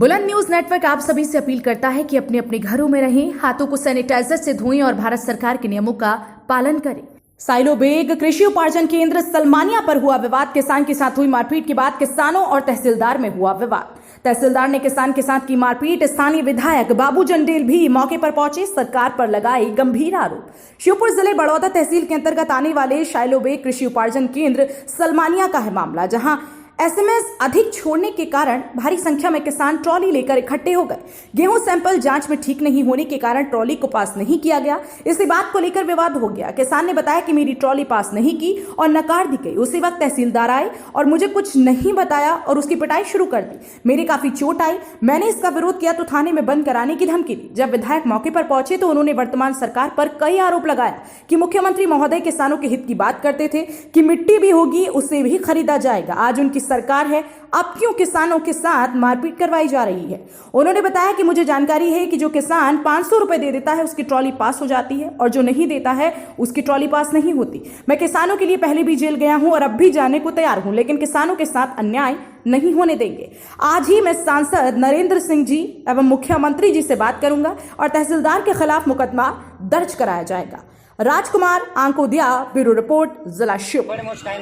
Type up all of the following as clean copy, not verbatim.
बुलंद news network आप सभी से अपील करता है कि अपने अपने घरों में रहें, हाथों को सैनिटाइजर से धोएं और भारत सरकार के नियमों का पालन करें। साइलो बेग कृषि उपार्जन केंद्र सलमानिया पर हुआ विवाद। किसान के साथ हुई मारपीट के बाद किसानों और तहसीलदार में हुआ विवाद। तहसीलदार ने किसान के साथ की मारपीट। स्थानीय विधायक बाबू जंडेल भी मौके पर पहुंचे, सरकार पर लगाए गंभीर आरोप। श्योपुर जिले बड़ौदा तहसील के अंतर्गत आने वाले साइलो बेग कृषि उपार्जन केंद्र सलमानिया का है मामला, जहां एसएमएस अधिक छोड़ने के कारण भारी संख्या में किसान ट्रॉली लेकर इकट्ठे हो गए। गेहूं सैंपल जांच में ठीक नहीं होने के कारण ट्रॉली को पास नहीं किया गया। इसी बात को लेकर विवाद हो गया। किसान ने बताया कि मेरी ट्रॉली पास नहीं की और नकार दी गई। उसी वक्त तहसीलदार आए और मुझे कुछ नहीं बताया और उसकी पिटाई शुरू कर दी। मेरी काफी चोट आई। मैंने इसका विरोध किया तो थाने में बंद कराने की धमकी दी। जब विधायक मौके पर पहुंचे तो उन्होंने वर्तमान सरकार पर कई आरोप लगाया कि मुख्यमंत्री महोदय किसानों के हित की बात करते थे कि मिट्टी भी होगी उसे भी खरीदा जाएगा। आज उनकी सरकार है, अब क्यों किसानों के साथ मारपीट करवाई जा रही है। उन्होंने बताया कि मुझे जानकारी है कि जो किसान 500 रुपए दे देता है उसकी ट्रॉली पास हो जाती है और जो नहीं देता है उसकी ट्रॉली पास नहीं होती। मैं किसानों के लिए पहले भी जेल गया हूं और अब भी जाने को तैयार हूं, लेकिन किसानों के साथ अन्याय नहीं होने देंगे। आज ही मैं सांसद नरेंद्र सिंह जी एवं मुख्यमंत्री जी से बात करूंगा और तहसीलदार के खिलाफ मुकदमा दर्ज कराया जाएगा। राजकुमार आंकोदिया, ब्यूरो रिपोर्ट, जिला श्योपुर। किसने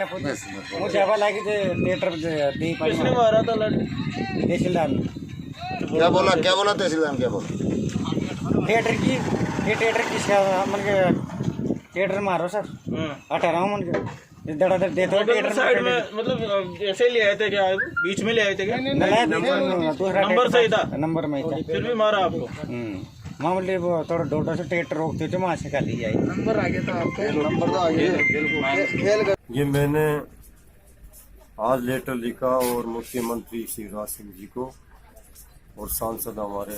मारा था लड़की? तहसीलदार ने क्या बोला तहसीलदार ने क्या बोला? थिएटर की मन के थिएटर मारो सर 18 मन के धड़ाधड़ दे दो थिएटर साइड में, मतलब ऐसे ले आए थे क्या? बीच में ले आए थे क्या? नंबर सही था, नंबर में था, फिर भी मारा आपको। मामूली वो थोड़ा डोडा से ट्रैक्टर रोकते थे, वहां से खाली आई। नंबर आ गया था आपका? नंबर तो आ गया। ये मैंने आज लेटर लिखा और मुख्यमंत्री शिवराज सिंह जी को और सांसद हमारे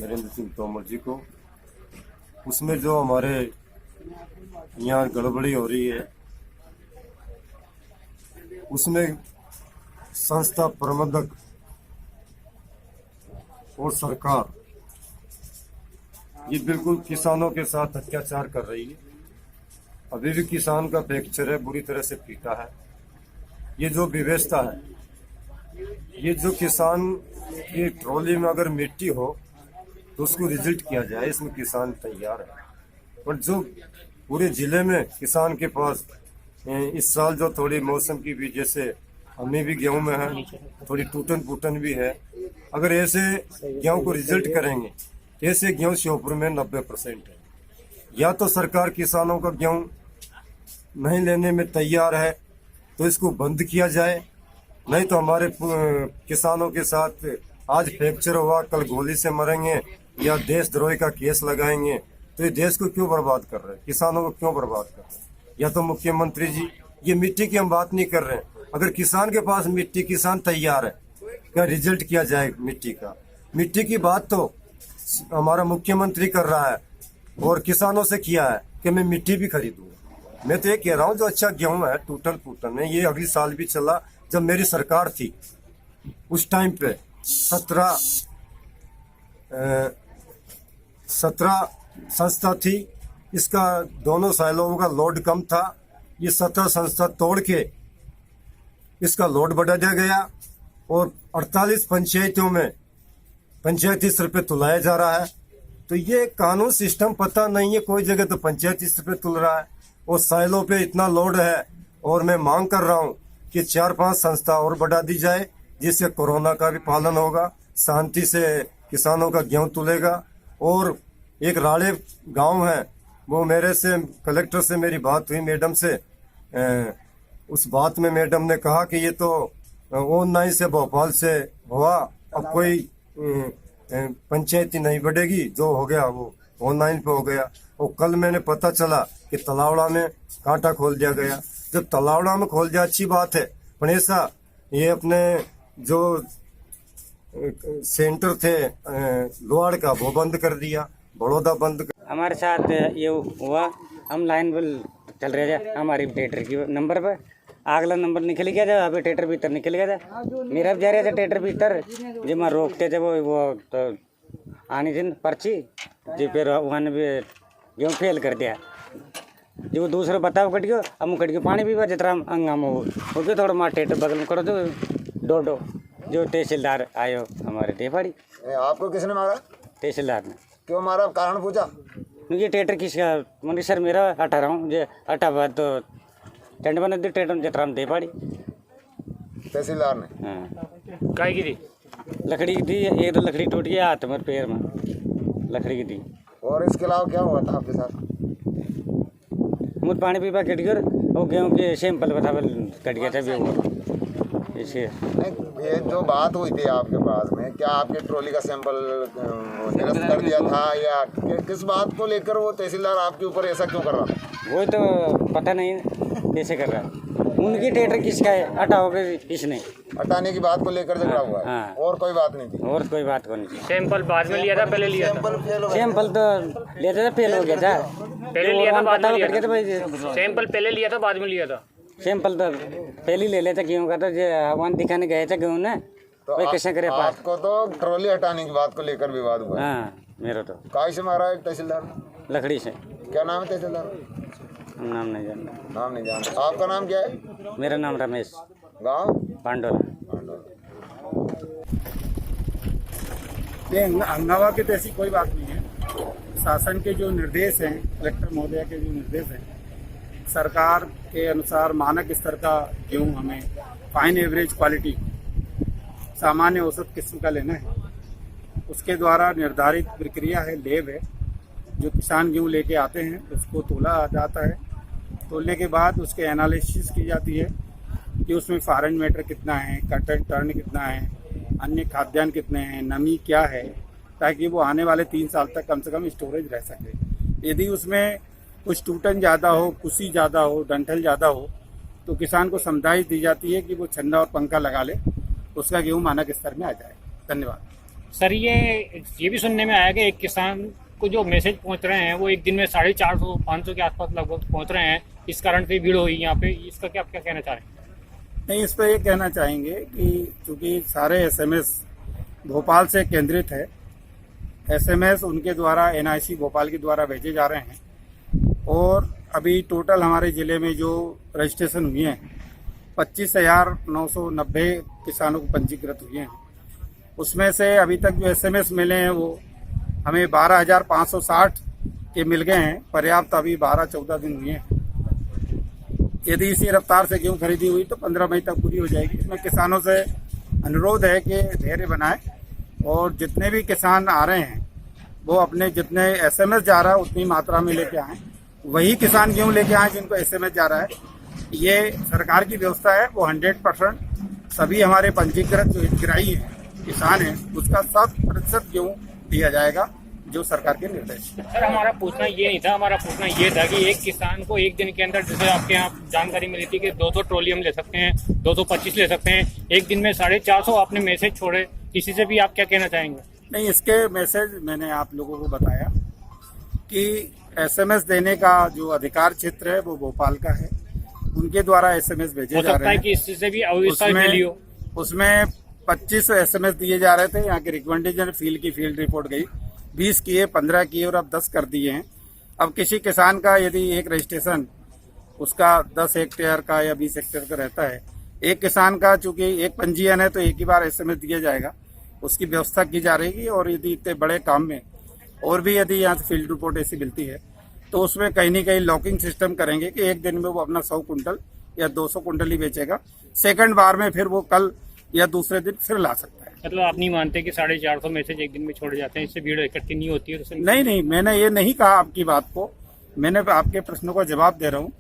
नरेंद्र सिंह तोमर जी को। उसमें जो हमारे यहाँ गड़बड़ी हो रही है उसमें संस्था प्रबंधक और सरकार ये बिल्कुल किसानों के साथ अत्याचार कर रही है। अभी भी किसान का फ्रैक्चर है, बुरी तरह से पीटा है। ये जो व्यवस्था है, ये जो किसान की ट्रॉली में अगर मिट्टी हो तो उसको रिजेक्ट किया जाए, इसमें किसान तैयार है। पर जो पूरे जिले में किसान के पास इस साल जो थोड़ी मौसम की वजह से हमें भी गेहूं में है, थोड़ी टूटन फूटन भी है। अगर ऐसे गेहूं को रिजल्ट करेंगे, ऐसे गेहूं श्योपुर में 90% है। या तो सरकार किसानों का गेहूं नहीं लेने में तैयार है तो इसको बंद किया जाए, नहीं तो हमारे किसानों के साथ आज फ्रैक्चर हुआ, कल गोली से मरेंगे या देशद्रोही का केस लगाएंगे। तो ये देश को क्यों बर्बाद कर रहे हैं, किसानों को क्यों बर्बाद कर रहे हैं? या तो मुख्यमंत्री जी, ये मिट्टी की हम बात नहीं कर रहे हैं। अगर किसान के पास मिट्टी, किसान तैयार है, क्या रिजल्ट किया जाए मिट्टी का? मिट्टी की बात तो हमारा मुख्यमंत्री कर रहा है और किसानों से किया है कि मैं मिट्टी भी खरीदूंगा। मैं तो ये कह रहा हूँ जो अच्छा गेहूं है टूटन फूटन है, ये अगली साल भी चला। जब मेरी सरकार थी उस टाइम पे 17 संस्था थी, इसका दोनों सालों का लोड कम था। ये 17 संस्था तोड़ के इसका लोड बढ़ा दिया गया और 48 पंचायतों में पंचायती स्तर पे तुलाया जा रहा है। तो ये कानून सिस्टम पता नहीं है, कोई जगह तो पंचायती स्तर पे तुल रहा है और साइलों पे इतना लोड है। और मैं मांग कर रहा हूँ कि 4-5 संस्था और बढ़ा दी जाए, जिससे कोरोना का भी पालन होगा, शांति से किसानों का गेहूं तुलेगा। और एक राड़े गांव है, वो मेरे से कलेक्टर से मेरी बात हुई मैडम से, उस बात में मैडम ने कहा कि ये तो ऑनलाइन से भोपाल से हुआ, अब कोई पंचायती नहीं बढ़ेगी, जो हो गया वो ऑनलाइन पे हो गया। और कल मैंने पता चला कि तलावड़ा में कांटा खोल दिया गया। जब तलावड़ा में खोल दिया अच्छी बात है, पर ऐसा ये अपने जो सेंटर थे लोहाड़ का वो बंद कर दिया, बड़ौदा बंद कर। हमारे साथ ये हुआ, हम लाइन पर चल रहे थे, हमारी ट्रैक्टर की नंबर पर अगला नंबर निकल गया था, अभी ट्रैक्टर भीतर निकल गया था। मेरा भी जा रहा था ट्रैक्टर भीतर, जब मैं रोकते थे वो तो आनी थी पर्ची जी, फिर वहाँ ने भी गेहूँ फेल कर दिया। जो दूसरा बताओ कट गयो, अब कट गयो पानी पीवा जितना अंगाम हो गया, थोड़ा मार ट्रैक्टर बगल में करो तो डोडो जो तहसीलदार आयो हमारे देवाड़ी, आपको किसने मारा? तहसीलदार ने। क्यों मारा, कारण पूछा? ये ट्रेक्टर किसका? मैंने सर मेरा हटा रहा हूँ, जो हटा बाद तो टेंट बना दी ट्रेक्टर जतराम देवाड़ी। तहसीलदार ने हाँ, काय की थी? लकड़ी की थी, एक तो लकड़ी टूट गया हाथ में पैर में, लकड़ी की थी। और इसके अलावा क्या हुआ था आपके साथ? मुझ पानी पीपा कट कर और गेहूँ के सैंपल बता कट गया था भी इसे। नहीं, ये जो बात हुई थी आपके पास में, क्या आपके ट्रॉली का सैंपल निरस्त कर दिया था या किस बात को लेकर वो तहसीलदार आपके ऊपर ऐसा क्यों कर रहा था? वो तो पता नहीं कैसे कर रहा है। उनकी ट्रेक्टर किसका है, हटा हो गई इसने। हटाने की बात को लेकर झगड़ा हुआ है, हाँ। और कोई बात नहीं थी? और कोई बात को नहीं। सैंपल बाद में लिया था, पहले लिया था? सैंपल तो लेते थे, फेल हो गया था। पहले लिया था, बाद में लिया था भाई। सैंपल पहले लिया था, बाद में लिया था? सैंपल तो पहले ही ले लेते गेहूँ का, तो जो हवान दिखाने गए थे गेहूँ ने, वही कैसे करे पास। आपको तो ट्रॉली हटाने की बात को लेकर विवाद हुआ? हाँ, मेरा तो काय से मारा है तहसीलदार ने? लकड़ी से। क्या नाम है तहसीलदार? नाम नहीं जानता। नाम नहीं जानता। आपका नाम क्या है? मेरा नाम रमेश, गाँव पांडोला। ये हंगामा की तो ऐसी कोई बात नहीं है। शासन के जो निर्देश हैं, कलेक्टर महोदय के जो निर्देश हैं, सरकार के अनुसार मानक स्तर का गेहूँ हमें फाइन एवरेज क्वालिटी सामान्य औसत किस्म का लेना है। उसके द्वारा निर्धारित प्रक्रिया है, लेब है, जो किसान गेहूँ लेके आते हैं उसको तोला जाता है। तोलने के बाद उसके एनालिसिस की जाती है कि उसमें फॉरेन मैटर कितना है, कट एंड टर्न कितना है, अन्य खाद्यान्न कितने हैं, नमी क्या है, ताकि वो आने वाले 3 साल तक कम से कम स्टोरेज रह सके। यदि उसमें कुछ टूटन ज़्यादा हो, कुसी ज़्यादा हो, डंठल ज़्यादा हो, तो किसान को समझाइश दी जाती है कि वो छन्ना और पंखा लगा ले, उसका गेहूँ मानक स्तर में आ जाए। धन्यवाद। सर, ये भी सुनने में आया कि एक किसान को जो मैसेज पहुंच रहे हैं वो एक दिन में 450-500 के आसपास लगभग पहुंच रहे हैं, इस कारण से भीड़ हुई यहाँ पे। इसका क्या कहना चाह रहे हैं? नहीं, इस पर ये कहना चाहेंगे कि चूंकि सारे एसएमएस भोपाल से केंद्रित है, एसएमएस उनके द्वारा एनआईसी भोपाल के द्वारा भेजे जा रहे हैं, और अभी टोटल हमारे ज़िले में जो रजिस्ट्रेशन हुए हैं 25,990 किसानों को पंजीकृत हुए हैं। उसमें से अभी तक जो एसएमएस मिले हैं वो हमें 12,560 के मिल गए हैं। पर्याप्त अभी 12-14 दिन हुए हैं। यदि इसी रफ्तार से गेहूँ खरीदी हुई तो 15 मई तक पूरी हो जाएगी। इसमें किसानों से अनुरोध है कि धैर्य बनाएं, और जितने भी किसान आ रहे हैं वो अपने जितने एसएमएस जा रहा है उतनी मात्रा में लेके आएँ। वही किसान गेहूँ लेके आएँ जिनको एसएमएस जा रहा है। ये सरकार की व्यवस्था है, वो 100% सभी हमारे पंजीकृत जो हितग्राही हैं, किसान हैं, उसका 100% गेहूँ दिया जाएगा जो सरकार के निर्देश। सर, हमारा पूछना ये नहीं था, हमारा पूछना ये था कि एक किसान को एक दिन के अंदर, जैसे आपके यहाँ जानकारी मिली थी कि 200 ट्रॉली हम ले सकते हैं, 225 ले सकते हैं, एक दिन में 450 आपने मैसेज छोड़े, किसी से भी आप क्या कहना चाहेंगे? नहीं, इसके मैसेज मैंने आप लोगों को बताया कि एसएमएस देने का जो अधिकार क्षेत्र है वो भोपाल का है, उनके द्वारा एसएमएस भेजे जा रहे हैं। कि इससे भी अव्यवस्था मिली हो। उसमें 25 एसएमएस दिए जा रहे थे। यहाँ के रिकमेंडेशन फील्ड रिपोर्ट गई, 20 किए, 15 किए और अब 10 कर दिए हैं। अब किसी किसान का यदि एक रजिस्ट्रेशन उसका 10 हेक्टेयर का या 20 हेक्टेयर का रहता है, एक किसान का चूंकि एक पंजीयन है तो एक ही बार एसएमएस दिया जाएगा, उसकी व्यवस्था की जा रही है। और यदि इतने बड़े काम में और भी यदि यहाँ से फील्ड रिपोर्ट ऐसी मिलती है तो उसमें कहीं न कहीं लॉकिंग सिस्टम करेंगे कि एक दिन में वो अपना 100 कुंटल या 200 कुंटल ही बेचेगा। सेकंड बार में फिर वो कल या दूसरे दिन फिर ला सकता है। मतलब आप नहीं मानते कि 450 मैसेज एक दिन में छोड़े जाते हैं, इससे भीड़ इकट्ठी नहीं होती है? नहीं, मैंने ये नहीं कहा आपकी बात को। मैंने आपके प्रश्नों का जवाब दे रहा हूँ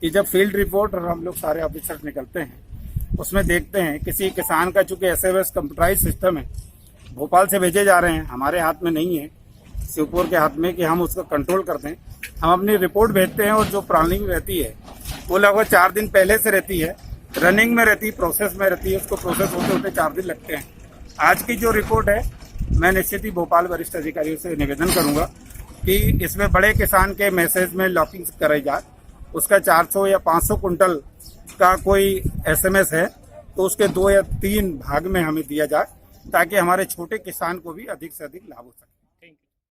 कि जब फील्ड रिपोर्ट और हम लोग सारे ऑफिसर्स निकलते हैं उसमें देखते हैं किसी किसान का, चूंकि एसएमएस कंप्यूटराइज सिस्टम है, भोपाल से भेजे जा रहे हैं, हमारे हाथ में नहीं है, शिवपुर के हाथ में कि हम उसको कंट्रोल कर दें। हम अपनी रिपोर्ट भेजते हैं और जो प्लानिंग रहती है वो लगभग 4 दिन पहले से रहती है, रनिंग में रहती है, प्रोसेस में रहती है। उसको प्रोसेस होते होते 4 दिन लगते हैं। आज की जो रिपोर्ट है, मैं निश्चित ही भोपाल वरिष्ठ अधिकारियों से निवेदन करूंगा कि इसमें बड़े किसान के मैसेज में लॉकिंग कराई जाए। उसका 400 या 500 कुंटल का कोई एसएमएस है तो उसके 2 या 3 भाग में हमें दिया जाए, ताकि हमारे छोटे किसान को भी अधिक से अधिक लाभ हो सके।